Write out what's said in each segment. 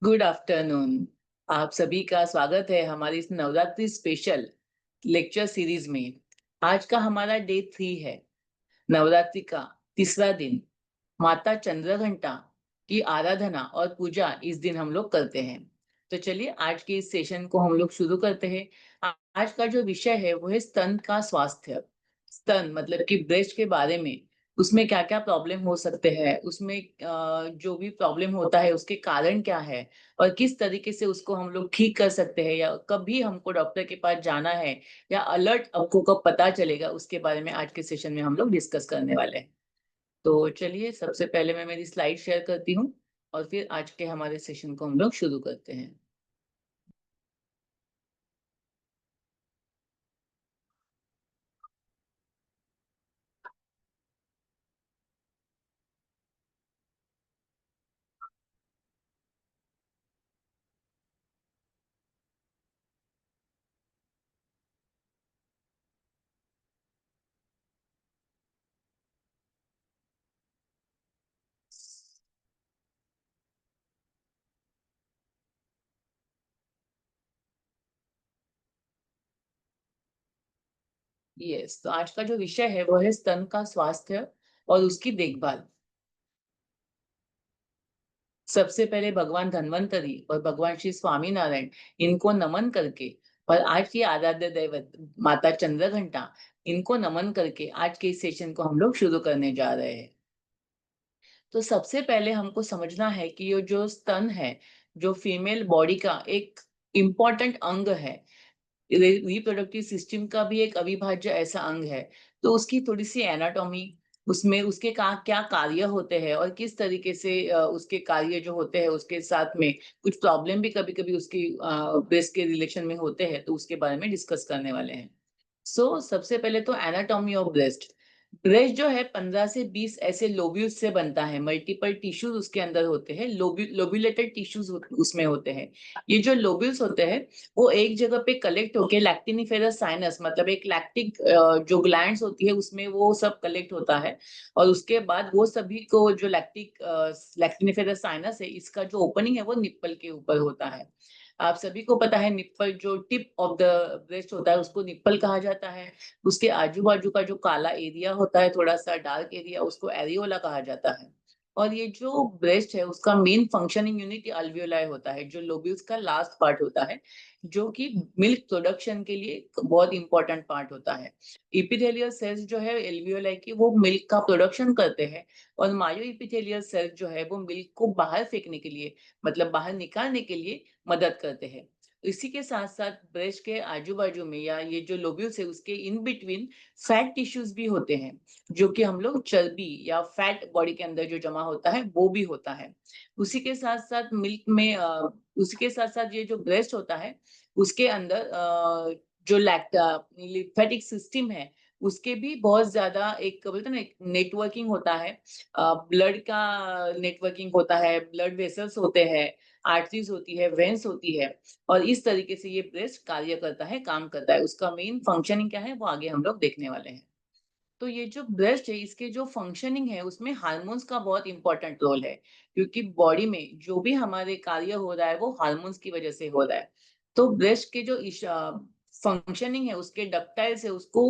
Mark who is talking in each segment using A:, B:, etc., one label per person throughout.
A: Good afternoon. आप सभी का स्वागत है हमारी इस नवरात्रि स्पेशल लेक्चर सीरीज में। आज का हमारा डे 3 है। नवरात्रि का तीसरा दिन। माता चंद्रघंटा की आराधना और पूजा इस दिन हम लोग करते हैं। तो चलिए आज के इस सेशन को हम लोग शुरू करते हैं। आज का जो विषय है वो है स्तन का स्वास्थ्य। स्तन मतलब कि ब्रेस्ट के बारे में, उसमें क्या क्या प्रॉब्लम हो सकते हैं, उसमें जो भी प्रॉब्लम होता है उसके कारण क्या है और किस तरीके से उसको हम लोग ठीक कर सकते हैं, या कभी हमको डॉक्टर के पास जाना है या अलर्ट आपको कब पता चलेगा, उसके बारे में आज के सेशन में हम लोग डिस्कस करने वाले हैं। तो चलिए सबसे पहले मैं मेरी स्लाइड शेयर करती हूँ और फिर आज के हमारे सेशन को हम लोग शुरू करते हैं। यस, तो आज का जो विषय है वो है स्तन का स्वास्थ्य और उसकी देखभाल। सबसे पहले भगवान धन्वंतरी और भगवान श्री स्वामीनारायण, इनको नमन करके, और आज की आराध्य दैवत माता चंद्रघंटा, इनको नमन करके आज के इस सेशन को हम लोग शुरू करने जा रहे हैं। तो सबसे पहले हमको समझना है कि ये जो स्तन है, जो फीमेल बॉडी का एक इम्पोर्टेंट अंग है, रिप्रोडक्टिव सिस्टम का भी एक अविभाज्य ऐसा अंग है। तो उसकी थोड़ी-सी एनाटॉमी, उसमें उसके का क्या कार्य होते हैं और किस तरीके से उसके कार्य जो होते हैं उसके साथ में कुछ प्रॉब्लम भी कभी-कभी उसकी ब्रेस्ट के रिलेशन में होते हैं, तो उसके बारे में डिस्कस करने वाले हैं। सबसे पहले तो एनाटॉमी ऑफ ब्रेस्ट। ब्रेस्ट जो है 15 से 20 ऐसे लोब्यूल्स से बनता है, मल्टीपल टिश्यूज उसके अंदर होते हैं, लोब्यूलेटेड टिश्यूज उसमें होते हैं। ये जो लोब्यूल्स होते हैं वो एक जगह पे कलेक्ट होके लैक्टिनिफेरस साइनस, मतलब एक लैक्टिक जो ग्लैंड्स होती है उसमें वो सब कलेक्ट होता है, और उसके बाद वो सभी को जो लैक्टिनिफेरस साइनस है, इसका जो ओपनिंग है वो निप्पल के ऊपर होता है। आप सभी को पता है निप्पल जो टिप ऑफ द ब्रेस्ट होता है उसको निप्पल कहा जाता है। उसके आजू-बाजू का जो काला एरिया होता है, थोड़ा-सा डार्क एरिया, उसको एरियोला कहा जाता है। और ये जो ब्रेस्ट है उसका मेन फंक्शनिंग यूनिट अल्वियोलाई होता है, जो लोब्यूल्स का लास्ट पार्ट होता है, जो कि मिल्क प्रोडक्शन के लिए एक बहुत इंपॉर्टेंट पार्ट होता है। एपिथेलियल सेल्स जो है एल्वियोलाई की, वो मिल्क का प्रोडक्शन करते हैं, और मायो एपिथेलियल सेल्स जो है वो मिल्क को बाहर फेंकने के लिए, मतलब बाहर निकालने के लिए मदद करते हैं। इसी के साथ-साथ ब्रेस्ट के आजू-बाजू में, या ये जो लोब्यूल्स है उसके इन बिटवीन फैट टिश्यूज़ भी होते हैं, जो कि हम लोग चर्बी या फैट बॉडी के अंदर जो जमा होता है वो भी होता है। उसी के साथ-साथ मिल्क में उसी के साथ-साथ ये जो ब्रेस्ट होता है उसके अंदर जो लिम्फेटिक सिस्टम है उसके भी बहुत ज़्यादा एक बोलते हैं ना एक नेटवर्किंग होता है। ब्लड का नेटवर्किंग होता है, ब्लड वेसल्स होते हैं, आर्टरीज़ होती है, वेन्स होती है, और इस तरीके से ये ब्रेस्ट कार्य करता है, काम करता है। उसका मेन फंक्शनिंग क्या है वो आगे हम लोग देखने वाले हैं। तो ये जो ब्रेस्ट है इसके जो फंक्शनिंग है उसमें हार्मोन्स का बहुत इंपॉर्टेंट रोल है, क्योंकि बॉडी में जो भी हमारे कार्य हो रहा है वो हार्मोन्स की वजह से हो रहा है। तो ब्रेस्ट के जो फंक्शनिंग है उसके डक्टाइल से उसको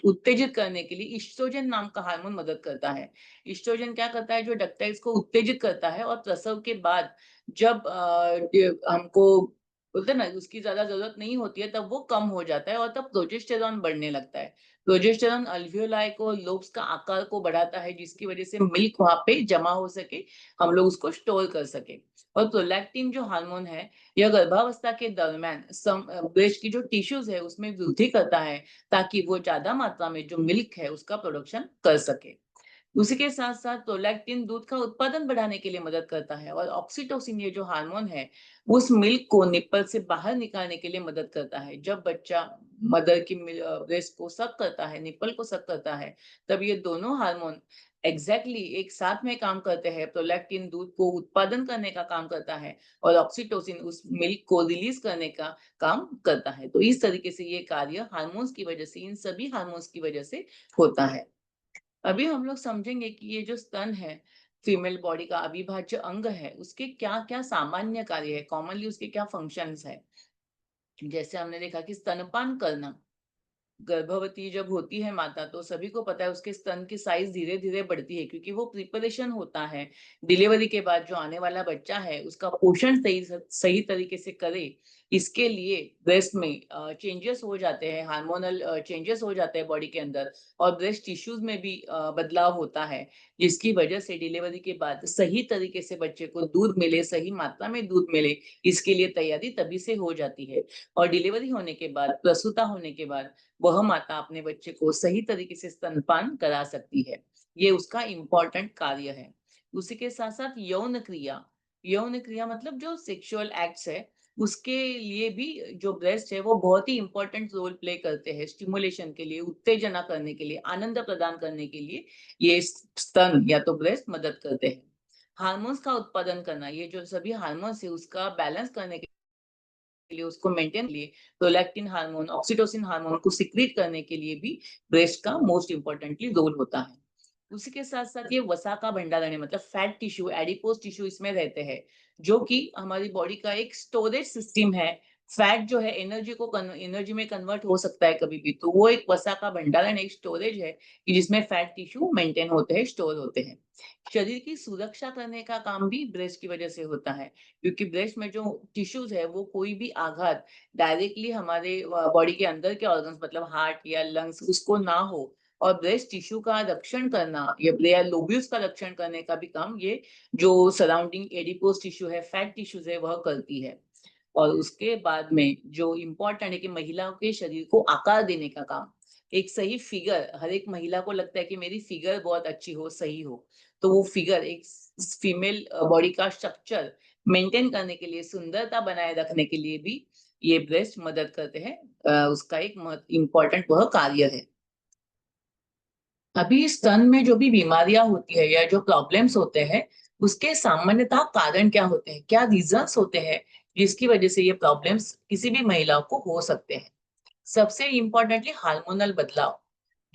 A: उत्तेजित करने के लिए ईस्ट्रोजन नाम का हार्मोन मदद करता है। ईस्ट्रोजन क्या करता है, जो डक्टाइल्स को उत्तेजित करता है, और प्रसव के बाद जब हमको बोलते हैं ना उसकी ज्यादा जरूरत नहीं होती है तब वो कम हो जाता है, और तब प्रोजेस्टेरॉन बढ़ने लगता है। प्रोजेस्टेरॉन अल्वियोलाई को, लोब्स का आकार को बढ़ाता है, जिसकी वजह से मिल्क वहाँ पे जमा हो सके, हम लोग उसको स्टोर कर सके। और प्रोलैक्टिन जो हार्मोन है, यह गर्भावस्था के दरमियान ब्रेस्ट की जो टिश्यूज है उसमें वृद्धि करता है, ताकि वो ज्यादा मात्रा में जो मिल्क है उसका प्रोडक्शन कर सके। उसी के साथ-साथ प्रोलैक्टिन दूध का उत्पादन बढ़ाने के लिए मदद करता है, और ऑक्सीटोसिन ये जो हार्मोन है, उस मिल्क को निप्पल से बाहर निकालने के लिए मदद करता है। जब बच्चा मदर की ब्रेस्ट को सक करता है, निप्पल को सक करता है, तब ये दोनों हार्मोन एग्ज़ैक्टली एक साथ में काम करते हैं। प्रोलैक्टिन दूध को उत्पादन करने का काम करता है, और ऑक्सीटोसिन उस मिल्क को रिलीज़ करने का काम करता है। तो इस तरीके से ये कार्य हार्मोन्स की वजह से, इन सभी हार्मोन्स की वजह से होता है। अभी हम लोग समझेंगे कि ये जो स्तन है, फीमेल बॉडी का अविभाज्य अंग है, उसके क्या-क्या सामान्य कार्य है, कॉमनली उसके क्या फंक्शंस है। जैसे हमने देखा कि स्तनपान करना, गर्भवती जब होती है माता तो सभी को पता है उसके स्तन की साइज धीरे-धीरे बढ़ती है क्योंकि वो प्रिपरेशन होता है। डिलीवरी के बाद जो आने वाला बच्चा है उसका पोषण सही तरीके से करे, इसके लिए ब्रेस्ट में चेंजेस हो जाते हैं, हार्मोनल चेंजेस हो जाते हैं बॉडी के अंदर और ब्रेस्ट टिश्यूज़ में भी बदलाव होता है, जिसकी वजह से डिलीवरी के बाद सही तरीके से बच्चे को दूध मिले, सही मात्रा में दूध मिले, इसके लिए तैयारी तभी से हो जाती है। और डिलीवरी होने के बाद, प्रसूता होने के बाद वह माता अपने बच्चे को सही तरीके से स्तनपान करा सकती है। ये उसका इम्पोर्टेंट कार्य है। उसी के साथ-साथ यौन क्रिया मतलब जो सेक्सुअल एक्ट्स है, उसके लिए भी जो ब्रेस्ट है वो बहुत ही इम्पोर्टेंट रोल प्ले करते हैं। स्टिमुलेशन के लिए, उत्तेजना करने के लिए, आनंद प्रदान करने के लिए ये स्तन या तो ब्रेस्ट मदद करते हैं। हार्मोन्स का उत्पादन करना, ये जो सभी हार्मोन्स है उसका बैलेंस करने के लिए उसको मेंटेन के लिए प्रोलैक्टिन हार्मोन, ऑक्सीटोसिन हार्मोन को सिक्रीट करने के लिए भी ब्रेस्ट का मोस्ट इम्पोर्टेंटली रोल होता है। उसी के साथ-साथ ये वसा का भंडारण है मतलब फैट टिश्यू, एडिपोज टिश्यू इसमें रहते हैं, जो कि हमारी बॉडी का एक स्टोरेज सिस्टम है। फैट जो है एनर्जी में कन्वर्ट हो सकता है कभी भी, तो वो एक वसा का भंडारण, एक स्टोरेज है कि जिसमें फैट टिश्यू मेंटेन होते हैं, स्टोर होते हैं। शरीर की सुरक्षा करने का काम भी ब्रेस्ट की वजह से होता है, क्योंकि ब्रेस्ट में जो टिश्यूज़ है वो कोई भी आघात डायरेक्टली हमारे बॉडी के अंदर के ऑर्गन्स मतलब हार्ट या लंग्स उसको ना हो और ब्रेस्ट टिश्यू का रक्षण करना या लोब्यूल्स का रक्षण करने का भी काम ये जो सराउंडिंग एडिपोज टिश्यू है, फैट टिश्यूज़ है वह करती है। और उसके बाद में जो इम्पोर्टेंट है कि महिलाओं के शरीर को आकार देने का काम। एक सही फिगर हर एक महिला को लगता है कि मेरी फिगर बहुत अच्छी हो, सही हो। तो वो फिगर एक फीमेल बॉडी का स्ट्रक्चर मेंटेन करने के लिए, सुंदरता बनाए रखने के लिए भी ये ब्रेस्ट मदद करते हैं। उसका एक इम्पोर्टेंट वह कार्य है। अभी स्तन में जो भी बीमारियां होती है या जो प्रॉब्लम्स होते हैं, उसके सामान्यतः कारण क्या होते हैं? क्या रीजंस होते हैं जिसकी वजह से ये प्रॉब्लम्स किसी भी महिलाओं को हो सकते हैं? सबसे इम्पोर्टेंटली हार्मोनल बदलाव।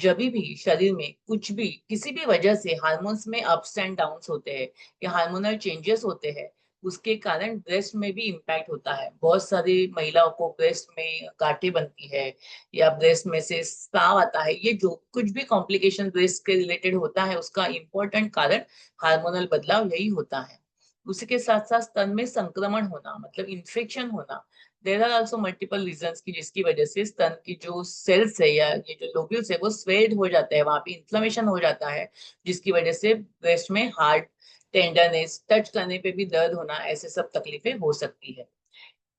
A: जभी भी शरीर में कुछ भी किसी भी वजह से हार्मोन्स में अप्स एंड डाउन्स होते हैं या हार्मोनल चेंजेस होते हैं, उसके कारण ब्रेस्ट में भी इम्पैक्ट होता है। बहुत सारी महिलाओं को ब्रेस्ट में गांठें बनती है या ब्रेस्ट में से स्राव आता है। ये जो कुछ भी कॉम्प्लिकेशन ब्रेस्ट के रिलेटेड होता है उसका इम्पोर्टेंट कारण हार्मोनल बदलाव यही होता है। उसी के साथ साथ स्तन में संक्रमण होना मतलब इन्फेक्शन होना। There are also multiple reasons की जिसकी वजह से स्तन की जो सेल्स है या ये जो लोब्यूल्स है वो स्वेल्ड हो जाते हैं, वहां पे इन्फ्लेमेशन हो जाता है, जिसकी वजह से ब्रेस्ट में हार्ड टेंडरनेस, टच करने पे भी दर्द होना, ऐसे सब तकलीफें हो सकती है।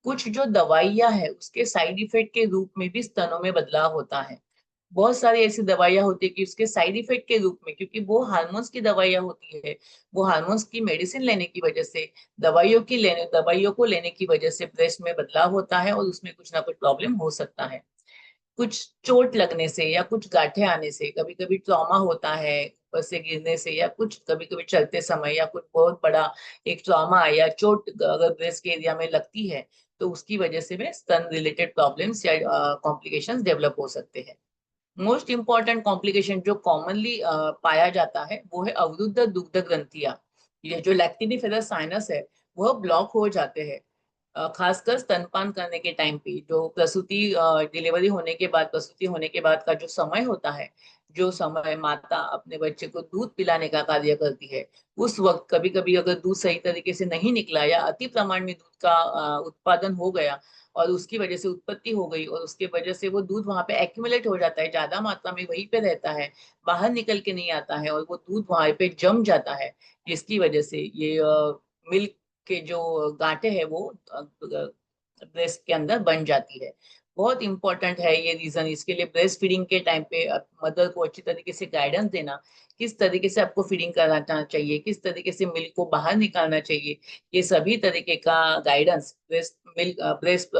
A: कुछ जो दवाइयाँ हैं उसके साइड इफेक्ट के रूप में भी स्तनों में बदलाव होता है। बहुत सारी ऐसी दवाइयाँ होती है कि उसके साइड इफेक्ट के रूप में, क्योंकि वो हार्मोन्स की दवाइयाँ होती है, वो हार्मोन्स की मेडिसिन लेने की वजह से दवाइयों को लेने की वजह से ब्रेस्ट में बदलाव होता है और उसमें कुछ ना कुछ प्रॉब्लम हो सकता है। कुछ चोट लगने से या कुछ गांठें आने से, कभी-कभी ट्रॉमा होता है ऊपर से गिरने से या कुछ कभी-कभी चलते समय या कुछ बहुत बड़ा एक ट्रॉमा या चोट अगर ब्रेस्ट के एरिया में लगती है, तो उसकी वजह से भी स्तन रिलेटेड प्रॉब्लम्स या कॉम्प्लिकेशंस डेवलप हो सकते हैं। मोस्ट इम्पोर्टेंट कॉम्प्लिकेशन जो कॉमनली पाया जाता है वो है अवरुद्ध दुग्ध ग्रंथियां। ये जो लैक्टिनिफेरस साइनस है वह ब्लॉक हो जाते हैं। खासकर स्तनपान करने के टाइम पे जो डिलीवरी होने के बाद प्रसूति होने के बाद का जो समय होता है, जो समय माता अपने बच्चे को दूध पिलाने का कार्य करती है, उस वक्त कभी कभी अगर दूध सही तरीके से नहीं निकला या अति प्रमाण में दूध का उत्पादन हो गया और उसकी वजह से उत्पत्ति हो गई और उसके वजह से वो दूध वहां पे एक्यूमुलेट हो जाता है, ज्यादा मात्रा में वहीं पे रहता है, बाहर निकल के नहीं आता है और वो दूध वहां पे जम जाता है, जिसकी वजह से ये मिल्क के जो गांठें हैं वो ब्रेस्ट के अंदर बन जाती है। बहुत इंपॉर्टेंट है ये रीजन, इसके लिए ब्रेस्ट फीडिंग के टाइम पे मदर को अच्छी तरीके से गाइडेंस देना, किस तरीके से आपको फीडिंग कराना चाहिए, किस तरीके से मिल्क को बाहर निकालना चाहिए, ये सभी तरीके का गाइडेंस ब्रेस्ट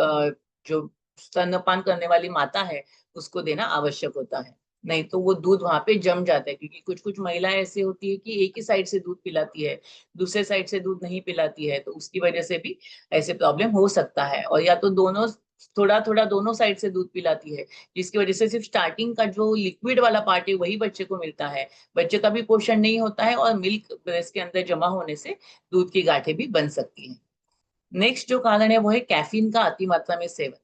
A: जो स्तनपान करने वाली माता है उसको देना आवश्यक होता है। नहीं तो वो दूध वहां पे जम जाता है, क्योंकि कुछ कुछ महिलाएं ऐसी होती है कि एक ही साइड से दूध पिलाती है, दूसरे साइड से दूध नहीं पिलाती है, तो उसकी वजह से भी ऐसे प्रॉब्लम हो सकता है। और या तो दोनों थोड़ा थोड़ा दोनों साइड से दूध पिलाती है, जिसकी वजह से सिर्फ स्टार्टिंग का जो लिक्विड वाला पार्ट है वही बच्चे को मिलता है, बच्चे का भी पोषण नहीं होता है और मिल्क ब्रेस्ट के अंदर जमा होने से दूध की गांठें भी बन सकती हैं। नेक्स्ट जो कारण है वो है कैफीन का अति मात्रा में सेवन।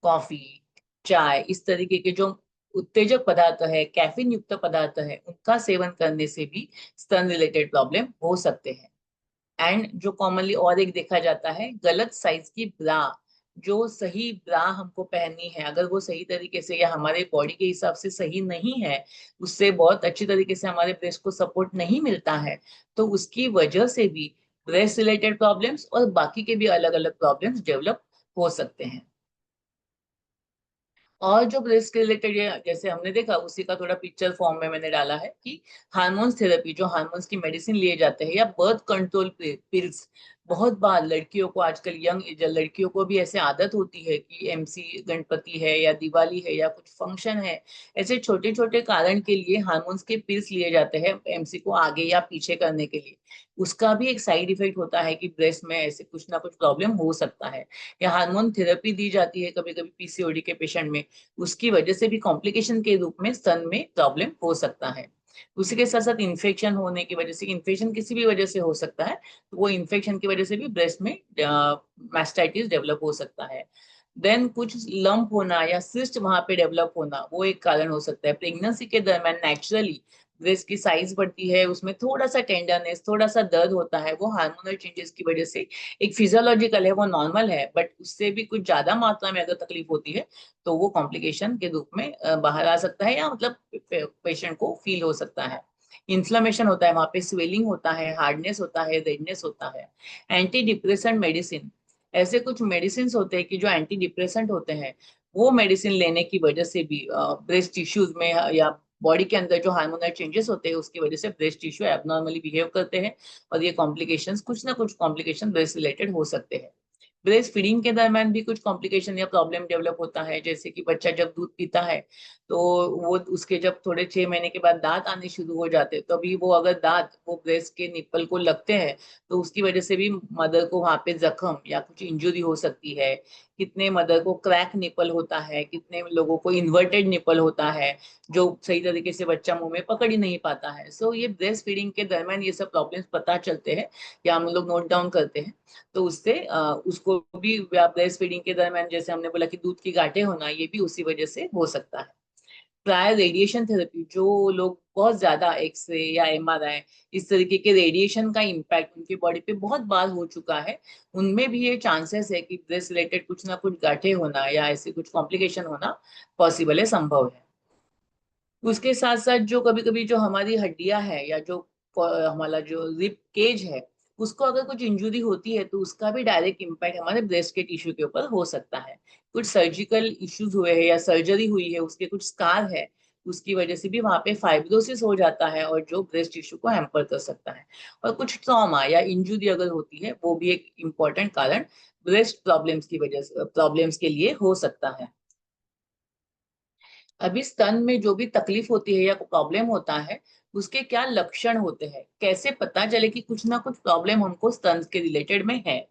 A: कॉफी, चाय, इस तरीके के जो उत्तेजक पदार्थ है, कैफीन युक्त पदार्थ है, उनका सेवन करने से भी स्तन रिलेटेड प्रॉब्लम हो सकते हैं। एंड जो कॉमनली और एक देखा जाता है, गलत साइज की ब्रा। जो सही ब्रा हमको पहननी है, अगर वो सही तरीके से या हमारे बॉडी के हिसाब से सही नहीं है, उससे बहुत अच्छी तरीके से हमारे ब्रेस्ट को सपोर्ट नहीं मिलता है, तो उसकी वजह से भी ब्रेस्ट रिलेटेड प्रॉब्लम्स और बाकी के भी अलग अलग प्रॉब्लम्स डेवलप हो सकते हैं। और जो ब्रेस्ट के रिलेटेड जैसे हमने देखा, उसी का थोड़ा पिक्चर फॉर्म में मैंने डाला है कि हार्मोन्स थेरेपी, जो हार्मोन्स की मेडिसिन लिए जाते हैं, या बर्थ कंट्रोल पिल्स। बहुत बार लड़कियों को, आजकल यंग लड़कियों को भी ऐसे आदत होती है कि एमसी गणपति है या दिवाली है या कुछ फंक्शन है, ऐसे छोटे छोटे कारण के लिए हार्मोन्स के पिल्स लिए जाते हैं एमसी को आगे या पीछे करने के लिए। उसका भी एक साइड इफेक्ट होता है कि ब्रेस्ट में ऐसे कुछ ना कुछ प्रॉब्लम हो सकता है। या हार्मोन थेरेपी दी जाती है कभी कभी पीसीओडी के पेशेंट में, उसकी वजह से भी कॉम्प्लिकेशन के रूप में स्तन में प्रॉब्लम हो सकता है। उसी के साथ साथ इन्फेक्शन होने की वजह से, इन्फेक्शन किसी भी वजह से हो सकता है, तो वो इन्फेक्शन की वजह से भी ब्रेस्ट में मास्टाइटिस डेवलप हो सकता है। देन कुछ लंप होना या सिस्ट वहां पे डेवलप होना, वो एक कारण हो सकता है। प्रेगनेंसी के दरमियान नेचुरली ब्रेस्ट की साइज बढ़ती है, उसमें थोड़ा सा टेंडरनेस, थोड़ा सा दर्द होता है, वो हार्मोनल चेंजेस की वजह से एक फिजियोलॉजिकल है, वो नॉर्मल है, बट उससे भी कुछ ज्यादा मात्रा में अगर तकलीफ होती है तो वो कॉम्प्लिकेशन के रूप में बाहर आ सकता है, या मतलब पेशेंट को फील हो सकता है। इन्फ्लेमेशन होता है, वहां पे स्वेलिंग होता है, हार्डनेस होता है, रेडनेस होता है। एंटी डिप्रेसेंट मेडिसिन, ऐसे कुछ मेडिसिन होते हैं कि जो एंटी डिप्रेसेंट होते हैं, वो मेडिसिन लेने की वजह से भी ब्रेस्ट टिश्यूज में या बॉडी के अंदर जो हार्मोनल चेंजेस होते हैं उसकी वजह से ब्रेस्ट टिश्यू एबनॉर्मली बिहेव करते हैं, और ये कॉम्प्लिकेशंस, कुछ ना कुछ कॉम्प्लिकेशन ब्रेस्ट रिलेटेड हो सकते हैं। ब्रेस्ट फीडिंग के दरमियान भी कुछ कॉम्प्लिकेशन या प्रॉब्लम डेवलप होता है, जैसे कि बच्चा जब दूध पीता है तो वो उसके जब थोड़े 6 महीने के बाद दांत आने शुरू हो जाते हैं, तभी वो अगर दांत वो ब्रेस्ट के निप्पल को लगते हैं, तो उसकी वजह से भी मदर को वहां पे जख्म या कुछ इंजुरी हो सकती है। कितने मदर को क्रैक निपल होता है, कितने लोगों को इन्वर्टेड निपल होता है, जो सही तरीके से बच्चा मुंह में पकड़ ही नहीं पाता है। सो ये ब्रेस्ट फीडिंग के दरमियान ये सब प्रॉब्लम्स पता चलते हैं, या हम लोग नोट डाउन करते हैं, तो उससे उसको भी ब्रेस्ट फीडिंग के दरमियान, जैसे हमने बोला कि दूध की गांठें होना, ये भी उसी वजह से हो सकता है। प्रायर रेडिएशन थेरेपी, जो लोग बहुत ज्यादा एक्सरे या एमआरआई, इस तरीके के रेडिएशन का इम्पैक्ट उनकी बॉडी पे बहुत बार हो चुका है, उनमें भी ये चांसेस है कि ब्रेस्ट रिलेटेड कुछ ना कुछ गांठें होना या ऐसे कुछ कॉम्प्लिकेशन होना पॉसिबल है, संभव है। उसके साथ साथ जो कभी कभी जो हमारी हड्डियां है, या जो हमारा जो रिप केज है, उसको अगर कुछ इंजुरी होती है तो उसका भी डायरेक्ट इम्पैक्ट हमारे ब्रेस्ट के टिश्यू के ऊपर हो सकता है। कुछ सर्जिकल इश्यूज हुए हैं या सर्जरी हुई है, उसके कुछ स्कार है, उसकी वजह से भी वहां पे फाइब्रोसिस हो जाता है, और जो ब्रेस्ट टिश्यू को हैम्पर कर सकता है। और कुछ ट्रॉमा या इंजुरी अगर होती है, वो भी एक इम्पॉर्टेंट कारण ब्रेस्ट प्रॉब्लम्स की वजह से, प्रॉब्लम्स के लिए हो सकता है। अभी स्तन में जो भी तकलीफ होती है या प्रॉब्लम होता है, उसके क्या लक्षण होते हैं, कैसे पता चले कि कुछ ना कुछ प्रॉब्लम हमको स्तन के रिलेटेड में है।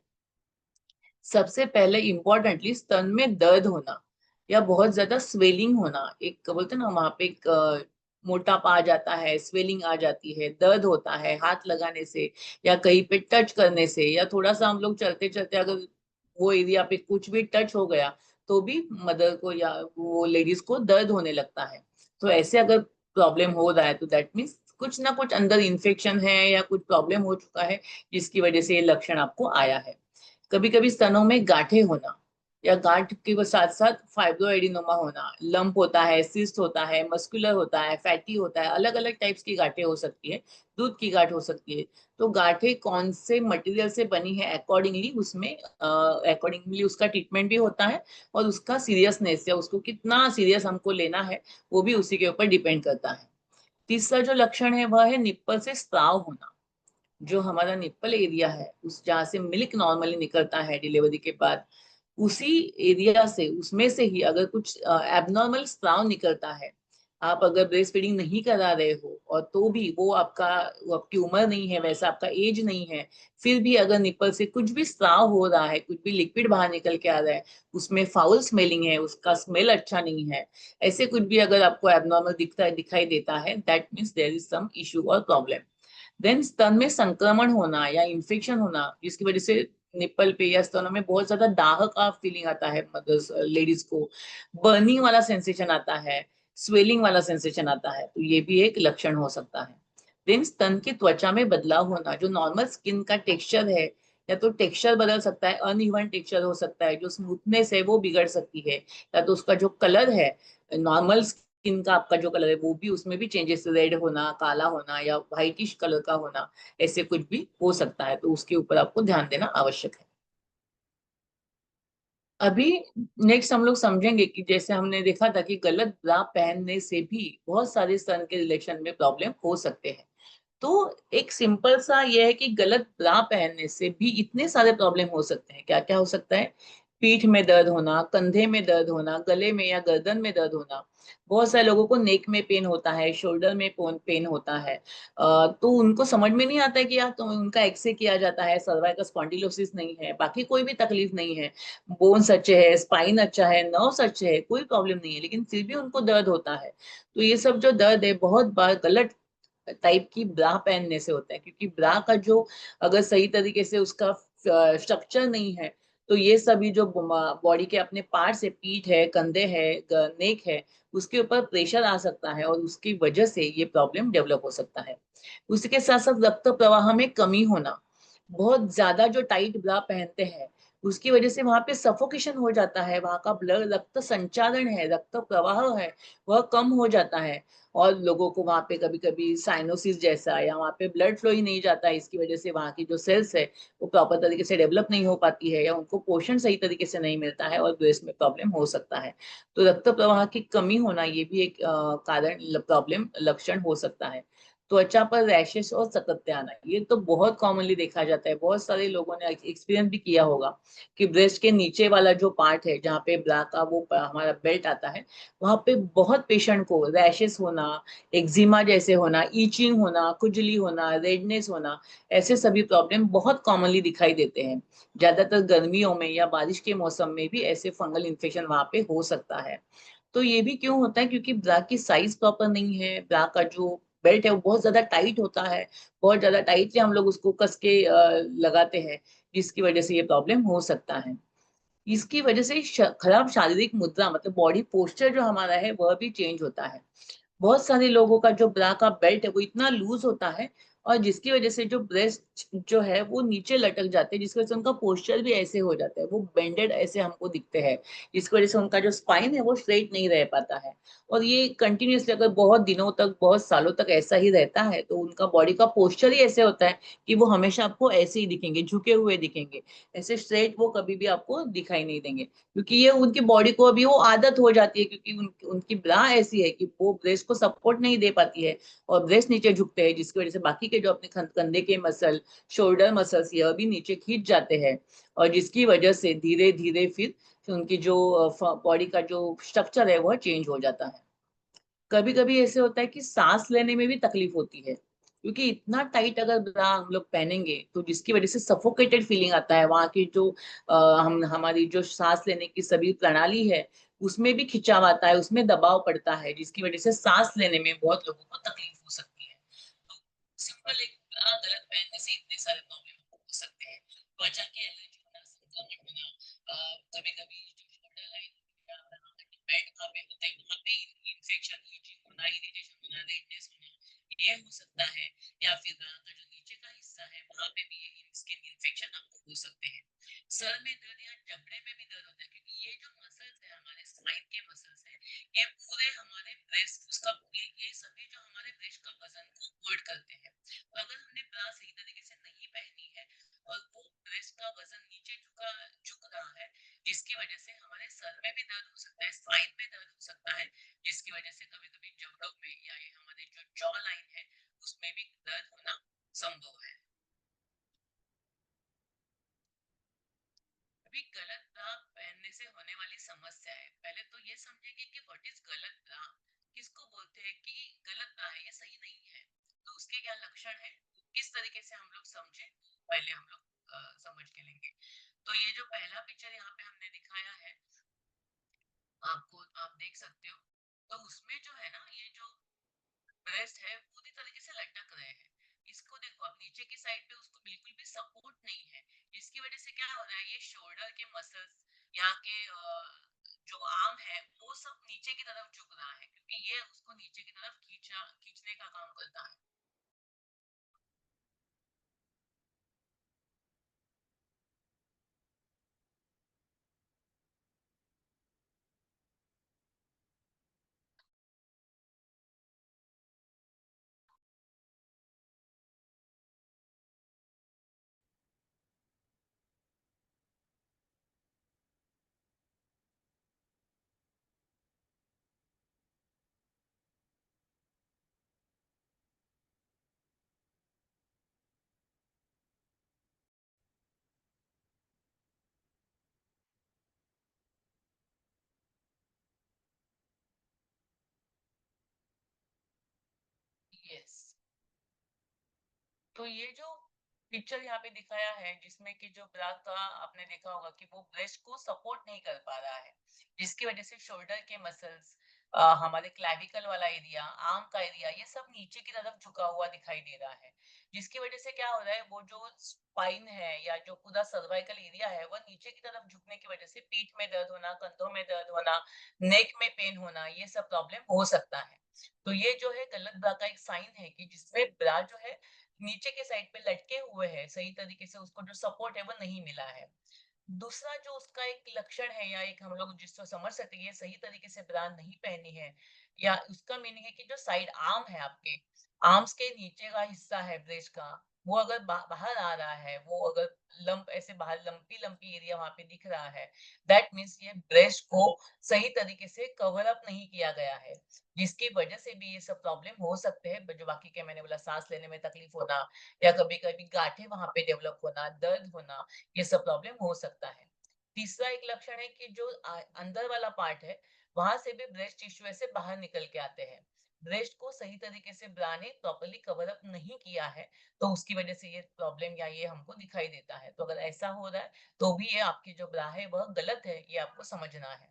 A: सबसे पहले इम्पोर्टेंटली स्तन में दर्द होना, या बहुत ज्यादा स्वेलिंग होना, एक बोलते हैं ना वहां पे एक मोटापा आ जाता है, स्वेलिंग आ जाती है, दर्द होता है हाथ लगाने से या कहीं पे टच करने से, या थोड़ा सा हम लोग चलते चलते अगर वो एरिया पे कुछ भी टच हो गया, तो भी मदर को या वो लेडीज को दर्द होने लगता है। तो ऐसे अगर प्रॉब्लम हो रहा है, तो दैट मीन्स कुछ ना कुछ अंदर इन्फेक्शन है या कुछ प्रॉब्लम हो चुका है, जिसकी वजह से ये लक्षण आपको आया है। कभी कभी स्तनों में गांठें होना, या गांठ के साथ साथ फाइब्रोएडिनोमा होना, लंप होता है, सिस्ट होता है, मस्कुलर होता है, फैटी होता है, अलग अलग टाइप्स की गांठें हो सकती है। दूध की गांठ हो सकती है। तो गांठें कौन से मटेरियल से बनी है, अकॉर्डिंगली उसमें अकॉर्डिंगली उसका ट्रीटमेंट भी होता है, और उसका सीरियसनेस या उसको कितना सीरियस हमको लेना है, वो भी उसी के ऊपर डिपेंड करता है। तीसरा जो लक्षण है वह है निप्पल से स्त्राव होना। जो हमारा निप्पल एरिया है, उस जहाँ से मिल्क नॉर्मली निकलता है डिलीवरी के बाद, उसी एरिया से, उसमें से ही अगर कुछ एबनॉर्मल स्त्राव निकलता है, आप अगर ब्रेस्ट फीडिंग नहीं करा रहे हो और तो भी वो आपकी उम्र नहीं है, वैसा आपका एज नहीं है, फिर भी अगर निपल से कुछ भी स्राव हो रहा है, कुछ भी लिक्विड बाहर निकल के आ रहा है, उसमें फाउल स्मेलिंग है, उसका स्मेल अच्छा नहीं है, ऐसे कुछ भी अगर आपको एबनॉर्मल दिखाई देता है, that means there is some issue और प्रॉब्लम। देन स्तन में संक्रमण होना या इन्फेक्शन होना, जिसकी वजह से निप्पल पे या स्तनों में बहुत ज्यादा दाह का फीलिंग आता है, मदर्स लेडीज को बर्निंग वाला सेंसेशन आता है, स्वेलिंग वाला सेंसेशन आता है, तो ये भी एक लक्षण हो सकता है। देन स्तन की त्वचा में बदलाव होना, जो नॉर्मल स्किन का टेक्सचर है, या तो टेक्सचर बदल सकता है, अनइवन टेक्सचर हो सकता है, जो स्मूथनेस है वो बिगड़ सकती है, या तो उसका जो कलर है, नॉर्मल स्किन का आपका जो कलर है वो भी, उसमें भी चेंजेस, रेड होना, काला होना या व्हाइटिश कलर का होना, ऐसे कुछ भी हो सकता है, तो उसके ऊपर आपको ध्यान देना आवश्यक है। अभी नेक्स्ट हम लोग समझेंगे कि जैसे हमने देखा था कि गलत ब्रा पहनने से भी बहुत सारे स्तन के रिलेशन में प्रॉब्लम हो सकते हैं। तो एक सिंपल सा ये है कि गलत ब्रा पहनने से भी इतने सारे प्रॉब्लम हो सकते हैं। क्या क्या हो सकता है? पीठ में दर्द होना, कंधे में दर्द होना, गले में या गर्दन में दर्द होना। बहुत सारे लोगों को नेक में पेन होता है, शोल्डर में पेन होता है। तो उनको समझ में नहीं आता है कि यार तो उनका एक्सरे किया जाता है, सर्वाइकल स्पॉन्डिलोसिस नहीं है, बाकी कोई भी तकलीफ नहीं है, बोन्स अच्छे है, स्पाइन अच्छा है, नर्व्स अच्छे है, कोई प्रॉब्लम नहीं है, लेकिन फिर भी उनको दर्द होता है। तो ये सब जो दर्द है बहुत बार गलत टाइप की ब्रा पहनने से होता है, क्योंकि ब्रा का जो अगर सही तरीके से उसका स्ट्रक्चर नहीं है, तो ये सभी जो बॉडी के अपने पार्ट्स है, पीठ है, कंधे है, नेक है, उसके ऊपर प्रेशर आ सकता है और उसकी वजह से ये प्रॉब्लम डेवलप हो सकता है। उसके साथ साथ रक्त प्रवाह में कमी होना, बहुत ज्यादा जो टाइट ब्रा पहनते हैं उसकी वजह से वहां पे सफोकेशन हो जाता है, वहां का ब्लड रक्त संचारण है, रक्त प्रवाह है, वह कम हो जाता है, और लोगों को वहां पे कभी कभी साइनोसिस जैसा, या वहां पे ब्लड फ्लो ही नहीं जाता है, इसकी वजह से वहां की जो सेल्स है वो प्रॉपर तरीके से डेवलप नहीं हो पाती है, या उनको पोषण सही तरीके से नहीं मिलता है और ब्रेस्ट में प्रॉब्लम हो सकता है। तो रक्त प्रवाह की कमी होना ये भी एक कारण प्रॉब्लम लक्षण हो सकता है। त्वचा पर रैशेस और सकत्ते आना, ये तो बहुत कॉमनली देखा जाता है, बहुत सारे लोगों ने एक्सपीरियंस भी किया होगा कि ब्रेस्ट के नीचे वाला जो पार्ट है जहाँ पे ब्रा का वो हमारा बेल्ट आता है, वहां पे बहुत पेशेंट को रैशेस होना, एक्जिमा जैसे होना, ईचिंग होना, खुजली होना, रेडनेस होना, ऐसे सभी प्रॉब्लम बहुत कॉमनली दिखाई देते हैं। ज्यादातर गर्मियों में या बारिश के मौसम में भी ऐसे फंगल इन्फेक्शन वहां पे हो सकता है। तो ये भी क्यों होता है? क्योंकि ब्रा की साइज प्रॉपर नहीं है, ब्रा का जो बेल्ट है वो बहुत ज्यादा टाइट होता है, बहुत ज्यादा टाइट से हम लोग उसको कस के लगाते हैं, जिसकी वजह से ये प्रॉब्लम हो सकता है। इसकी वजह से खराब शारीरिक मुद्रा, मतलब बॉडी पोस्चर जो हमारा है वह भी चेंज होता है। बहुत सारे लोगों का जो ब्रा का बेल्ट है वो इतना लूज होता है, और जिसकी वजह से जो ब्रेस्ट जो है वो नीचे लटक जाते हैं, जिसकी वजह से उनका पोस्चर भी ऐसे हो जाता है, वो बेंडेड ऐसे हमको दिखते हैं, जिसकी वजह से उनका जो स्पाइन है वो स्ट्रेट नहीं रह पाता है। और ये कंटिन्यूसली अगर बहुत दिनों तक, बहुत सालों तक ऐसा ही रहता है, तो उनका बॉडी का पोस्चर ही ऐसे होता है कि वो हमेशा आपको ऐसे ही दिखेंगे, झुके हुए दिखेंगे, ऐसे स्ट्रेट वो कभी भी आपको दिखाई नहीं देंगे, क्योंकि ये उनकी बॉडी को अभी वो आदत हो जाती है, क्योंकि उनकी ब्रा ऐसी है कि वो ब्रेस्ट को सपोर्ट नहीं दे पाती है, और ब्रेस्ट नीचे झुकते हैं, जिसकी वजह से बाकी के जो अपने कंधे के मसल, शोल्डर मसल्स, ये भी नीचे खींच जाते हैं, और जिसकी वजह से धीरे धीरे फिर उनकी जो बॉडी का जो स्ट्रक्चर है वह चेंज हो जाता है। कभी कभी ऐसे होता है कि सांस लेने में भी तकलीफ होती है, क्योंकि इतना टाइट अगर ब्रा हम लोग पहनेंगे तो जिसकी वजह से सफोकेटेड फीलिंग आता है, वहां की जो हम हमारी जो सांस लेने की सभी प्रणाली है उसमें भी खिंचाव आता है, उसमें दबाव पड़ता है, जिसकी वजह से सांस लेने में बहुत लोगों को तकलीफ हो सकती है। तो सिंपल एक ब्रा गलत पहनने से इतने सारे प्रॉब्लम हो सकते हैं। त्वचा की एलर्जी होना, संक्रमण होना, कभी कभी जो शोल्डर लाइन बेल्ट कहाँ पे होता है वहाँ पे इन्फेक्शन, ईचिंग होना, इरिटेशन होना, रेडनेस होना, ये हो सकता है। या फिर का जो नीचे का हिस्सा है वहां पे भी ये स्किन इन्फेक्शन आपको हो सकते हैं। सर में दर्द या जबड़े में भी दर्द होता है, क्योंकि ये जो मसल्स है हमारे स्पाइन के मसल्स है, ये पूरे हमारे ब्रेस्ट उसका ये सभी जो हमारे ब्रेस्ट का वजन को होल्ड करते हैं। तो अगर हमने ब्रा सही तरीके से नहीं पहनी है और वो ब्रेस्ट का वजन नीचे झुक रहा है, जिसकी वजह से हमारे सर में भी दर्द हो सकता है, स्पाइन में दर्द हो सकता है, जिसकी वजह से कभी कभी जबड़ों में या ये हमारे जो जॉ लाइन है उसमें भी दर्द होना संभव है। अभी गलत ब्रा पहनने से होने वाली समस्या है, पहले तो ये समझेंगे कि व्हाट इज गलत ब्रा, किसको बोलते क्या लक्षण है, किस तरीके से हम लोग समझे, पहले हम लोग समझ के लेंगे। तो ये जो पहला पिक्चर यहाँ पे हमने दिखाया है, आपको आप देख सकते हो, तो उसमें जो है ना, ये जो ब्रेस्ट है पूरी तरीके से लटक रहे हैं। इसको देखो आप, नीचे की साइड पे उसको बिल्कुल भी सपोर्ट नहीं है, जिसकी वजह से क्या हो रहा है, ये शोल्डर के मसल्स, यहाँ के जो आर्म है वो सब नीचे की तरफ झुक रहा है, क्योंकि ये उसको नीचे की तरफ खींचने का काम करता है। यस, तो ये जो पिक्चर यहाँ पे दिखाया है, जिसमें कि जो ब्रा का आपने देखा होगा कि वो ब्रेस्ट को सपोर्ट नहीं कर पा रहा है, जिसकी वजह से शोल्डर के मसल्स, हमारे क्लैविकल वाला एरिया, आर्म का एरिया, ये सब नीचे की तरफ झुका हुआ दिखाई दे रहा है, जिसकी वजह से क्या हो रहा है, वो जो स्पाइन है या जो पूरा सर्वाइकल एरिया है, वो नीचे की तरफ झुकने की वजह से पीठ में दर्द होना, कंधों में दर्द होना, नेक में पेन होना, ये सब प्रॉब्लम हो सकता है। तो ये जो है गलत ब्रा का एक साइन है कि जिसमें ब्रा जो है नीचे के साइड पे लटके हुए हैं, सही तरीके से उसको जो सपोर्ट है वो नहीं मिला है। दूसरा जो उसका एक लक्षण है, या एक हम लोग जिसको समझ सकते हैं ये सही तरीके से ब्रा नहीं पहनी है, या उसका मीनिंग है कि जो साइड आर्म है आपके, आर्म्स के नीचे का हिस्सा है ब्रेस्ट का, वो अगर बाहर आ रहा है, वो अगर लंप ऐसे बाहर लंपी लंपी एरिया वहां पे दिख रहा है, दैट मीन्स ये ब्रेस्ट को सही तरीके से कवर अप नहीं किया गया है, जिसकी वजह से भी ये सब प्रॉब्लम हो सकते हैं, जो बाकी के मैंने बोला, सांस लेने में तकलीफ होना, या कभी कभी गांठें वहां पे डेवलप होना, दर्द होना, ये सब प्रॉब्लम हो सकता है। तीसरा एक लक्षण है कि जो अंदर वाला पार्ट है, वहां से भी ब्रेस्ट टिश्यू ऐसे बाहर निकल के आते हैं। ब्रेस्ट को सही तरीके से ब्रा ने प्रॉपरली कवर अप नहीं किया है, तो उसकी वजह से ये प्रॉब्लम या ये हमको दिखाई देता है। तो अगर ऐसा हो रहा है, तो भी ये आपकी जो ब्रा है वह गलत है, ये आपको समझना है।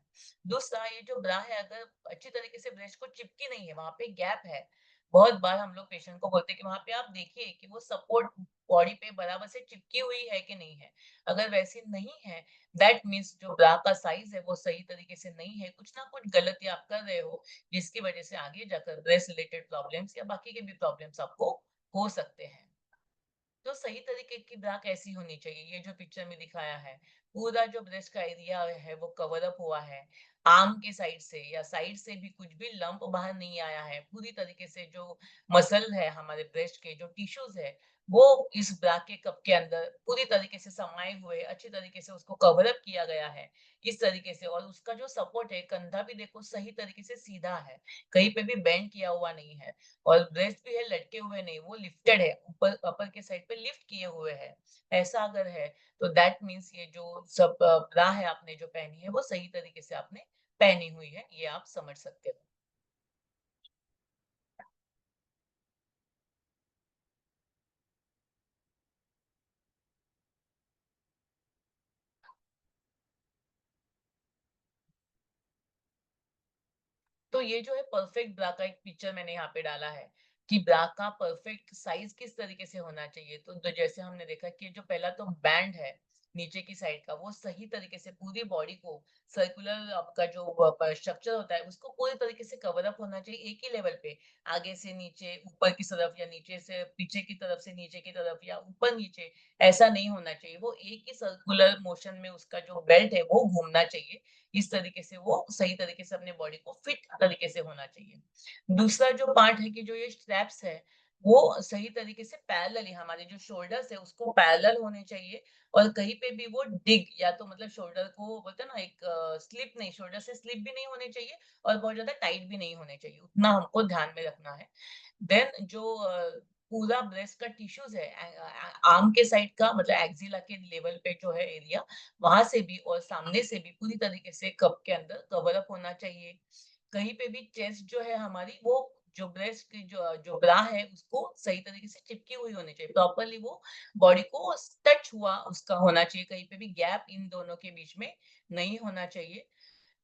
A: दूसरा, ये जो ब्रा है अगर अच्छी तरीके से ब्रेस्ट को चिपकी नहीं है, वहां पे गैप है, बहुत बार हम लोग पेशेंट को बोलते हैं कि वहां पे आप देखिए कि वो सपोर्ट बॉडी पे बराबर से चिपकी हुई है कि नहीं है। अगर वैसे नहीं है, दैट मीन्स जो ब्रा का साइज है वो सही तरीके से नहीं है, कुछ ना कुछ गलती आप कर रहे हो, जिसकी वजह से आगे जाकर ब्रेस्ट रिलेटेड प्रॉब्लम्स या बाकी के भी प्रॉब्लम्स आपको हो सकते हैं। तो सही तरीके की ब्रा कैसी होनी चाहिए, ये जो पिक्चर में दिखाया है, पूरा जो ब्रेस्ट का एरिया है वो कवर अप हुआ है, आर्म के साइड से या साइड से भी कुछ भी लंप बाहर नहीं आया है, पूरी तरीके से जो मसल है हमारे ब्रेस्ट के जो टिश्यूज है, वो इस ब्रा के कप के अंदर पूरी तरीके से समाये हुए, अच्छी तरीके से उसको कवर अप किया गया है, इस तरीके से। और उसका जो सपोर्ट है, कंधा भी देखो सही तरीके से सीधा है, कहीं पे भी बेंड किया हुआ नहीं है, और ब्रेस्ट भी है लटके हुए नहीं, वो लिफ्टेड है, ऊपर अपर के साइड पे लिफ्ट किए हुए है। ऐसा अगर है, तो दैट मीन्स ये जो सब ब्रा है आपने जो पहनी है वो सही तरीके से आपने पहनी हुई है, ये आप समझ सकते हो। तो ये जो है परफेक्ट ब्रा का एक पिक्चर मैंने यहाँ पे डाला है कि ब्रा का परफेक्ट साइज किस तरीके से होना चाहिए। तो जैसे हमने देखा कि जो पहला तो बैंड है नीचे की साइड का, वो सही तरीके से पूरी बॉडी को, सर्कुलर आपका जो स्ट्रक्चर होता है उसको पूरी तरीके से कवर अप होना चाहिए एक ही लेवल पे, आगे से नीचे, ऊपर की तरफ या नीचे से पीछे की तरफ से नीचे की तरफ या ऊपर नीचे, ऐसा नहीं होना चाहिए। वो एक ही सर्कुलर मोशन में उसका जो बेल्ट है वो घूमना चाहिए, इस तरीके से वो सही तरीके से अपने बॉडी को फिट तरीके से होना चाहिए। दूसरा जो पार्ट है कि जो ये स्ट्रैप्स है, वो सही तरीके से पैरेलली हमारे जो शोल्डर्स है उसको पैरेलल होने चाहिए, और कहीं पे भी वो डिग, या तो मतलब शोल्डर को बोलते हैं ना एक स्लिप नहीं, शोल्डर से स्लिप भी नहीं होने चाहिए और बहुत ज्यादा टाइट भी नहीं होने चाहिए, उतना हमको ध्यान में रखना है। देन जो पूरा ब्रेस्ट का टिश्यूज है, आर्म के साइड का मतलब एक्सिला के लेवल पे जो है एरिया, वहां से भी और सामने से भी पूरी तरीके से कप के अंदर कवर अप होना चाहिए। कहीं पे भी चेस्ट जो है हमारी वो जो ब्रेस्ट की जो ब्रा है उसको सही तरीके से चिपकी हुई होनी चाहिए, प्रॉपरली वो बॉडी को टच हुआ उसका होना चाहिए, कहीं पे भी गैप इन दोनों के बीच में नहीं होना चाहिए।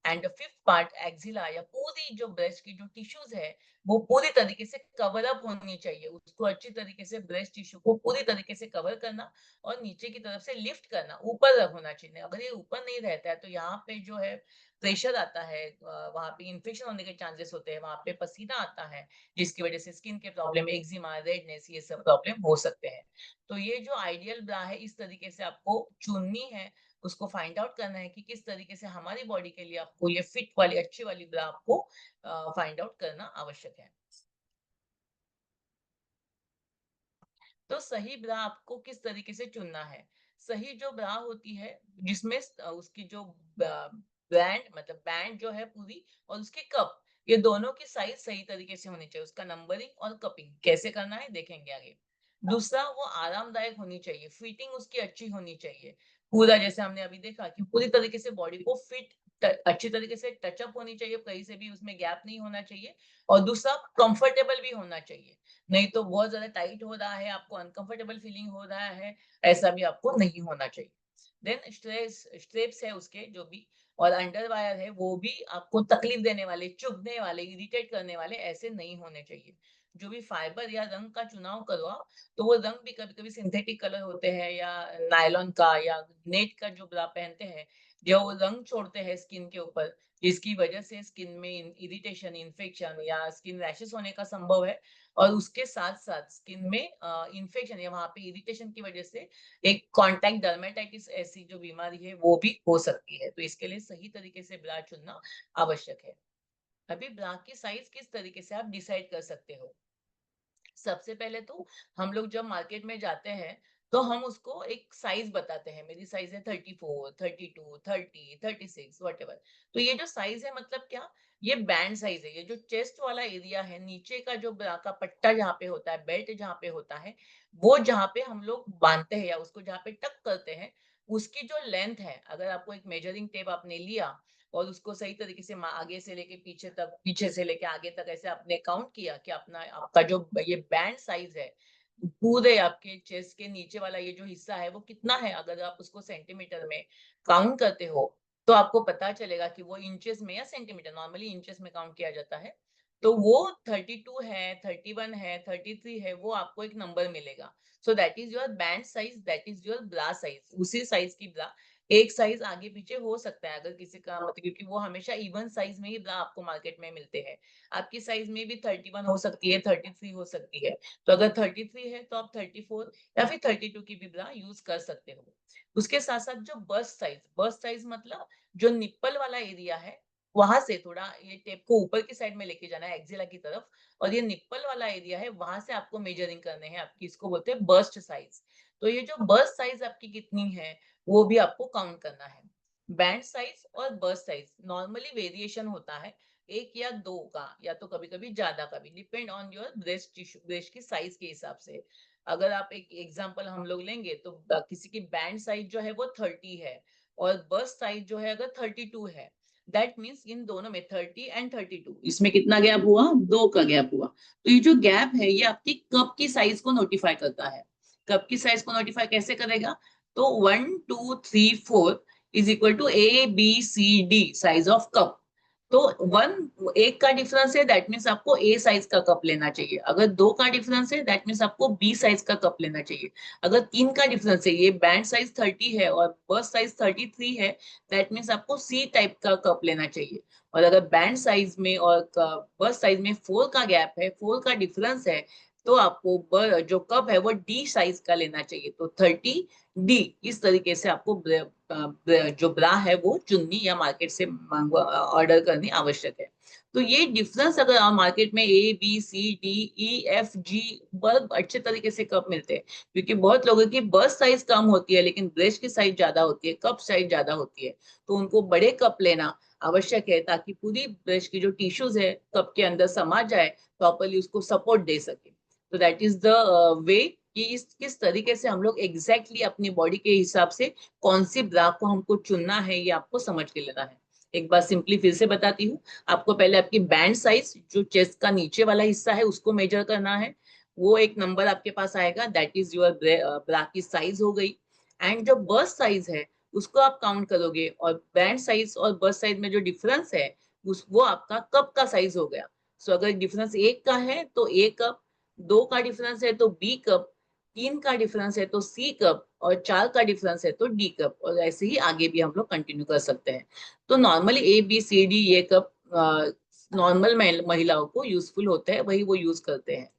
A: एंड फिफ्थ पार्ट एक्सिला या पूरी जो ब्रेस्ट की जो टिश्यूज है वो पूरी तरीके से कवर अप होनी चाहिए, उसको अच्छी तरीके से ब्रेस्ट टिश्यू को पूरी तरीके से कवर करना और नीचे की तरफ से लिफ्ट करना, ऊपर रख होना चाहिए। अगर ये ऊपर नहीं रहता है तो यहाँ पे जो है प्रेशर आता है, वहां पे इन्फेक्शन होने के चांसेस होते हैं, वहां पे पसीना आता है, जिसकी वजह से स्किन के प्रॉब्लम, एक्जिमा, रेडनेस, ये सब प्रॉब्लम हो सकते हैं। तो ये जो आइडियल ब्रा है इस तरीके से आपको चुननी है, उसको फाइंड आउट करना है कि किस तरीके से हमारी बॉडी के लिए आपको ये फिट वाली अच्छी वाली ब्रा आपको फाइंड आउट करना आवश्यक है। तो सही ब्रा आपको किस तरीके से चुनना है? सही जो ब्रा होती है जिसमें उसकी जो ब्रांड मतलब बैंड जो है पूरी और उसके कप, ये दोनों की साइज सही तरीके से होनी चाहिए, उसका नंबरिंग और कपिंग कैसे करना है देखेंगे आगे। दूसरा, वो आरामदायक होनी चाहिए, फिटिंग उसकी अच्छी होनी चाहिए, पूरा जैसे हमने अभी देखा कि पूरी तरीके से बॉडी को फिट अच्छी तरीके से टचअप होनी चाहिए, कहीं से भी उसमें गैप नहीं होना चाहिए। और दूसरा, कंफर्टेबल भी होना चाहिए, नहीं तो बहुत ज़्यादा टाइट हो रहा है, आपको अनकंफर्टेबल फीलिंग हो रहा है, ऐसा भी आपको नहीं होना चाहिए। देन स्ट्रेप्स है उसके जो भी, और अंडरवायर है वो भी आपको तकलीफ देने वाले, चुभने वाले, इरिटेट करने वाले ऐसे नहीं होने चाहिए। जो भी फाइबर या रंग का चुनाव करो आप, तो वो रंग भी कभी-कभी सिंथेटिक कलर होते हैं या नायलॉन का या नेट का जो ब्रा पहनते हैं, जो वो रंग छोड़ते हैं स्किन के ऊपर, जिसकी वजह से स्किन में इरिटेशन, इन्फेक्शन या स्किन रैशेस होने का संभव है। और उसके साथ-साथ स्किन में इन्फेक्शन या वहाँ पे इरिटेशन की वजह से एक कॉन्टैक्ट डर्मेटाइटिस ऐसी जो बीमारी है वो भी हो सकती है। तो इसके लिए सही तरीके से ब्रा चुनना आवश्यक है। अभी ब्रा की साइज़ किस तरीके से आप डिसाइड कर सकते हो? सबसे पहले तो हम लोग जब मार्केट में जाते हैं तो हम उसको एक साइज बताते हैं, मेरी साइज है 34, 32, 30, 36 व्हाटएवर। तो ये जो साइज है मतलब क्या, ये बैंड साइज है, ये जो चेस्ट वाला एरिया है, नीचे का जो ब्रा का पट्टा जहाँ पे होता है, बेल्ट जहाँ पे होता है, वो जहाँ पे हम लोग बांधते हैं या उसको जहाँ पे टक करते हैं, उसकी जो लेंथ है, अगर आपको एक मेजरिंग टेप आपने लिया और उसको सही तरीके से आगे से लेके पीछे तक, पीछे से लेके आगे तक ऐसे आपने काउंट किया कि अपना आपका जो ये बैंड साइज है, पूरे आपके चेस्ट के नीचे वाला ये जो हिस्सा है वो कितना है, अगर आप उसको सेंटीमीटर में काउंट करते हो तो आपको पता चलेगा कि वो इंचेस में या सेंटीमीटर, नॉर्मली इंचेस में काउंट किया जाता है। तो वो 32 है, 31 है, 33 है, वो आपको एक नंबर मिलेगा। So that is your band size, that is your bra size. उसी साइज की ब्रा एक साइज आगे पीछे हो सकता है अगर किसी का मतलब, क्योंकि वो हमेशा इवन साइज में ही ब्रा आपको मार्केट में मिलते हैं। आपकी साइज में भी 31 हो सकती है, 33 हो सकती है। तो अगर 33 है तो आप 34 या फिर 32 की भी ब्रा यूज कर सकते हो। उसके साथ साथ जो बस्ट साइज मतलब जो निप्पल वाला एरिया है, वहां से थोड़ा ये टेप को ऊपर की साइड में लेके जाना है एक्सिला की तरफ, और ये निप्पल वाला एरिया है वहां से आपको मेजरिंग करने हैं आपकी, इसको बोलते हैं बस्ट साइज। तो ये जो बस्ट साइज आपकी कितनी है वो भी आपको काउंट करना है। बैंड साइज और बस्ट साइज नॉर्मली वेरिएशन होता है, एक या दो का, या तो कभी कभी ज्यादा का भी, depend on your breast tissue, breast की साइज के हिसाब से। अगर आप एक एग्जांपल हम लोग लेंगे तो किसी की बैंड साइज जो है वो 30 है और बस्ट साइज जो है अगर 32 है, दैट मीन्स इन दोनों में 30 एंड 32, इसमें कितना गैप हुआ, दो का गैप हुआ। तो ये जो गैप है ये आपकी कप की साइज को नोटिफाई करता है। कप की साइज को नोटिफाई कैसे करेगा, तो 1 2 3 4 is equal to ABCD size of cup. तो वन, एक का डिफरेंस है दैट मीन्स आपको ए साइज का कप लेना चाहिए, अगर दो का डिफरेंस है दैट मीन्स आपको बी साइज का कप लेना चाहिए, अगर तीन का डिफरेंस है, ये बैंड साइज 30 है और बस्ट साइज 33 है, दैट मीन्स आपको सी टाइप का कप लेना चाहिए। और अगर बैंड साइज में और बस्ट साइज में 4 का गैप है, 4 का डिफरेंस है, तो आपको जो कप है वो डी साइज का लेना चाहिए। तो 30D इस तरीके से आपको जो ब्रा है वो चुननी या मार्केट से ऑर्डर करनी आवश्यक है। तो ये डिफरेंस अगर आप मार्केट में ABCDEFG बहुत अच्छे तरीके से कप मिलते हैं, क्योंकि बहुत लोगों की बस्ट साइज कम होती है लेकिन ब्रेस्ट की साइज ज्यादा होती है, कप साइज ज्यादा होती है, तो उनको बड़े कप लेना आवश्यक है ताकि पूरी ब्रेस्ट की जो टिश्यूज है कप के अंदर समा जाए, प्रॉपरली उसको सपोर्ट दे सके। तो दैट इज द वे कि इस किस तरीके से हम लोग एग्जैक्टली अपनी बॉडी के हिसाब से कौन सी ब्रा को हमको चुनना है ये आपको समझ के लेना है। एक बार सिंपली फिर से बताती हूँ। आपको पहले आपकी बैंड साइज, जो चेस्ट का नीचे वाला हिस्सा है, उसको मेजर करना है। वो एक नंबर आपके पास आएगा, दैट इज योर ब्रा की साइज हो गई। एंड जो बर्स्ट साइज है उसको आप काउंट करोगे, और बैंड साइज और बर्स्ट साइज में जो डिफरेंस है उस वो आपका कप का साइज हो गया। सो अगर डिफरेंस 1 का है तो ए कप, 2 का डिफरेंस है तो बी कप, 3 का डिफरेंस है तो सी कप, और 4 का डिफरेंस है तो डी कप, और ऐसे ही आगे भी हम लोग कंटिन्यू कर सकते हैं। तो normally A B C D ये कप नॉर्मल महिलाओं को यूजफुल होते हैं, वही वो यूज करते हैं।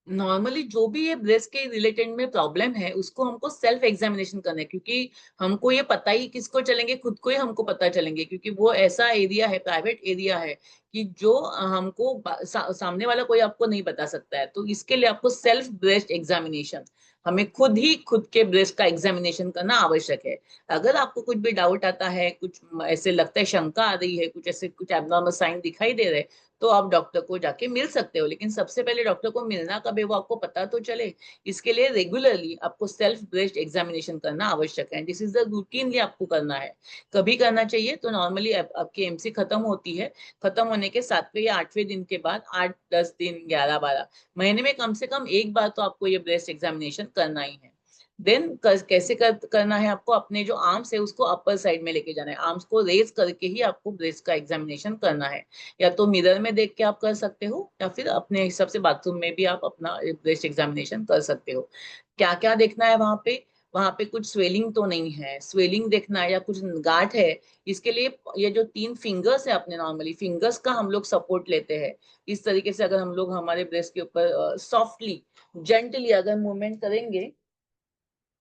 A: नॉर्मली जो भी ये ब्रेस्ट के रिलेटेड में प्रॉब्लम है उसको हमको सेल्फ एग्जामिनेशन करना है, क्योंकि हमको ये पता ही किसको चलेंगे, खुद को ही हमको पता चलेंगे, क्योंकि वो ऐसा एरिया है, प्राइवेट एरिया है, कि जो हमको सामने वाला कोई आपको नहीं बता सकता है। तो इसके लिए आपको सेल्फ ब्रेस्ट एग्जामिनेशन, हमें खुद ही खुद के ब्रेस्ट का एग्जामिनेशन करना आवश्यक है। अगर आपको कुछ भी डाउट आता है, कुछ ऐसे लगता है, शंका आ रही है, कुछ ऐसे कुछ एबनॉर्मल साइन दिखाई दे रहे हैं, तो आप डॉक्टर को जाके मिल सकते हो। लेकिन सबसे पहले डॉक्टर को मिलना कब है वो आपको पता तो चले। इसके लिए रेगुलरली आपको सेल्फ ब्रेस्ट एग्जामिनेशन करना आवश्यक है। दिस इज द रूटीनली आपको करना है। कभी करना चाहिए तो नॉर्मली आपकी एमसी खत्म होती है, खत्म होने के 7वें या 8वें दिन के बाद, 8 10 दिन 11 12 महीने में कम से कम एक बार तो आपको ये ब्रेस्ट एग्जामिनेशन करना ही है। देन कैसे करना है, आपको अपने जो आर्म्स है उसको अपर साइड में लेके जाना है, आर्म्स को रेज करके ही आपको ब्रेस्ट का एग्जामिनेशन करना है। या तो मिरर में देख के आप कर सकते हो, या फिर अपने हिसाब से बाथरूम में भी आप अपना ब्रेस्ट एग्जामिनेशन कर सकते हो। क्या क्या देखना है वहां पे, वहां पे कुछ स्वेलिंग तो नहीं है, स्वेलिंग देखना है या कुछ गांठ है। इसके लिए ये जो 3 फिंगर्स है, अपने नॉर्मली फिंगर्स का हम लोग सपोर्ट लेते हैं। इस तरीके से अगर हम लोग हमारे ब्रेस्ट के ऊपर सॉफ्टली जेंटली अगर मूवमेंट करेंगे,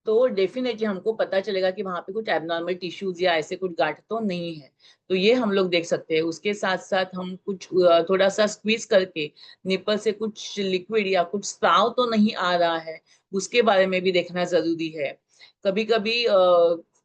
A: तो डेफिनेटली हमको पता चलेगा कि वहां पे कुछ एबनॉर्मल टिश्यूज या ऐसे कुछ गांठ तो नहीं है। तो ये हम लोग देख सकते हैं। उसके साथ साथ हम कुछ थोड़ा सा स्क्वीज करके निप्पल से कुछ लिक्विड या कुछ स्राव तो नहीं आ रहा है, उसके बारे में भी देखना जरूरी है। कभी कभी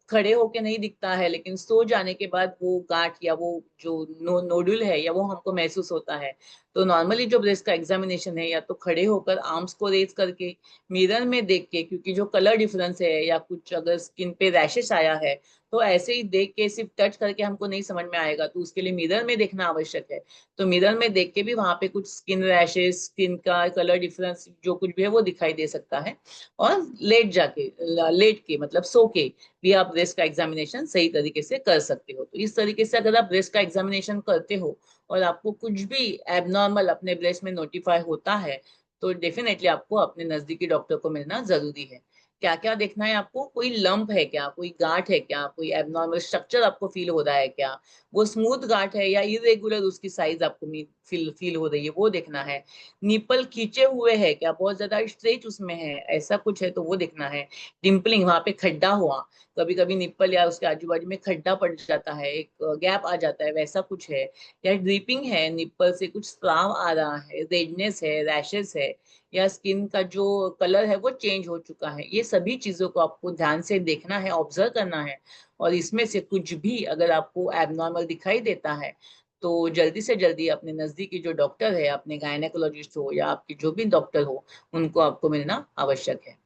A: खड़े होके नहीं दिखता है, लेकिन सो जाने के बाद वो गांठ या वो जो नोडुल है या वो हमको महसूस होता है। तो नॉर्मली जो ब्रेस्ट का एग्जामिनेशन है, या तो खड़े होकर आर्म्स को रेज करके, मिरर में देख के, क्योंकि जो कलर डिफरेंस है या कुछ अगर स्किन पे रैशेस आया है, तो ऐसे ही देख के सिर्फ टच करके हमको नहीं समझ में आएगा, तो उसके लिए मिरर में देखना आवश्यक है। तो मिरर में देख के भी वहां पे कुछ स्किन रैशेस, स्किन का कलर डिफरेंस जो कुछ भी है वो दिखाई दे सकता है। और लेट के मतलब सो के भी आप ब्रेस्ट का एग्जामिनेशन सही तरीके से कर सकते हो। तो इस तरीके से अगर आप ब्रेस्ट का एग्जामिनेशन करते हो और आपको कुछ भी एबनॉर्मल अपने ब्रेस्ट में नोटिफाई होता है, तो डेफिनेटली आपको अपने नजदीकी डॉक्टर को मिलना जरूरी है। क्या क्या देखना है आपको, कोई लंप है क्या, कोई गांठ है क्या, कोई एबनॉर्मल स्ट्रक्चर आपको फील हो रहा है क्या, वो स्मूथ गांठ है या इरेगुलर उसकी साइज आपको फील हो रही है, वो देखना है। निपल खींचे हुए है क्या, बहुत ज्यादा स्ट्रेच उसमें है, ऐसा कुछ है तो वो देखना है। डिम्पलिंग, वहां पे खड्डा हुआ, कभी कभी निप्पल या उसके आजू बाजू में खड्डा पड़ जाता है, एक गैप आ जाता है, वैसा कुछ है। या ड्रीपिंग है, निप्पल से कुछ स्राव आ रहा है, रेडनेस है, रैशेस है, या स्किन का जो कलर है वो चेंज हो चुका है, ये सभी चीजों को आपको ध्यान से देखना है, ऑब्जर्व करना है। और इसमें से कुछ भी अगर आपको एबनॉर्मल दिखाई देता है, तो जल्दी से जल्दी अपने नजदीकी जो डॉक्टर है, अपने गायनेकोलॉजिस्ट हो या आपके जो भी डॉक्टर हो, उनको आपको मिलना आवश्यक है।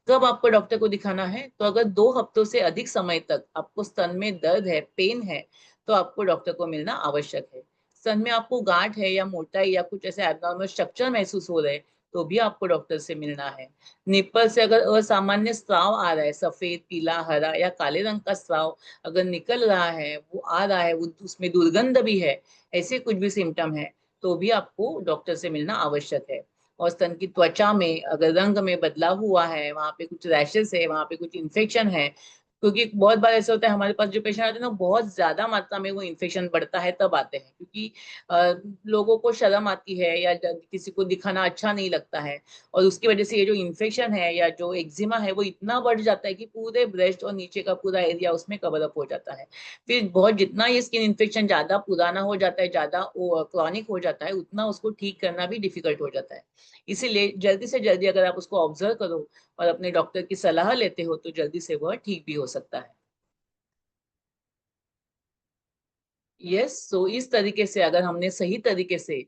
A: कब आपको डॉक्टर को दिखाना है, तो अगर 2 हफ्तों से अधिक समय तक आपको स्तन में दर्द है, पेन है, तो आपको डॉक्टर को मिलना आवश्यक है। स्तन में आपको गांठ है या मोटाई या कुछ ऐसे एबनॉर्मल स्ट्रक्चर महसूस हो रहे हैं, तो भी आपको डॉक्टर से मिलना है। निप्पल से अगर असामान्य स्राव आ रहा है, सफेद, पीला, हरा या काले रंग का स्राव अगर निकल रहा है, वो आ रहा है, वो उसमें दुर्गंध भी है, ऐसे कुछ भी सिम्टम है, तो भी आपको डॉक्टर से मिलना आवश्यक है। और स्तन की त्वचा में अगर रंग में बदलाव हुआ है, वहां पे कुछ रैशेस है, वहां पे कुछ इन्फेक्शन है, क्योंकि बहुत बार ऐसा होता है हमारे पास जो पेशेंट आते हैं ना, बहुत ज्यादा मात्रा में वो इन्फेक्शन बढ़ता है तब आते हैं, क्योंकि लोगों को शर्म आती है या किसी को दिखाना अच्छा नहीं लगता है, और उसकी वजह से ये जो इन्फेक्शन है या जो एक्जिमा है वो इतना बढ़ जाता है कि पूरे ब्रेस्ट और नीचे का पूरा एरिया उसमें कवर अप हो जाता है। फिर बहुत जितना ये स्किन इन्फेक्शन ज्यादा पुराना हो जाता है, ज्यादा क्रॉनिक हो जाता है, उतना उसको ठीक करना भी डिफिकल्ट हो जाता है। इसीलिए जल्दी से जल्दी अगर आप उसको ऑब्जर्व करो और अपने डॉक्टर की सलाह लेते हो, तो जल्दी से वह ठीक भी हो सकता है। यस, सो इस तरीके से अगर हमने सही तरीके से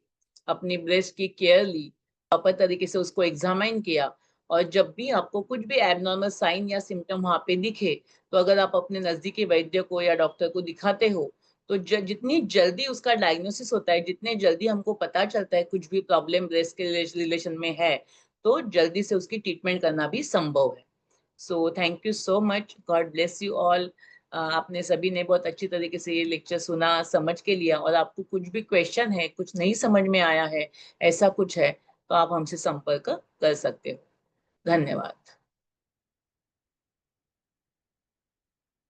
A: अपनी ब्रेस्ट की केयर ली, प्रॉपर तरीके से उसको एग्जामाइन किया, और जब भी आपको कुछ भी एबनॉर्मल साइन या सिम्पटम वहाँ पे दिखे, तो अगर आप अपने नज़दीकी वैद्य को या डॉक्टर को दिखाते हो, तो जितनी जल्दी उसका डायग्नोसिस होता है, जितने जल्दी हमको पता चलता है कुछ भी प्रॉब्लम ब्रेस्ट के रिलेशन में है, तो जल्दी से उसकी ट्रीटमेंट करना भी संभव है। So thank you so much, God bless you all. आपने सभी ने बहुत अच्छी तरीके से ये लेक्चर सुना, समझ के लिया, और आपको कुछ भी क्वेश्चन है, कुछ नहीं समझ में आया है, ऐसा कुछ है, तो आप हमसे संपर्क कर सकते हो। धन्यवाद।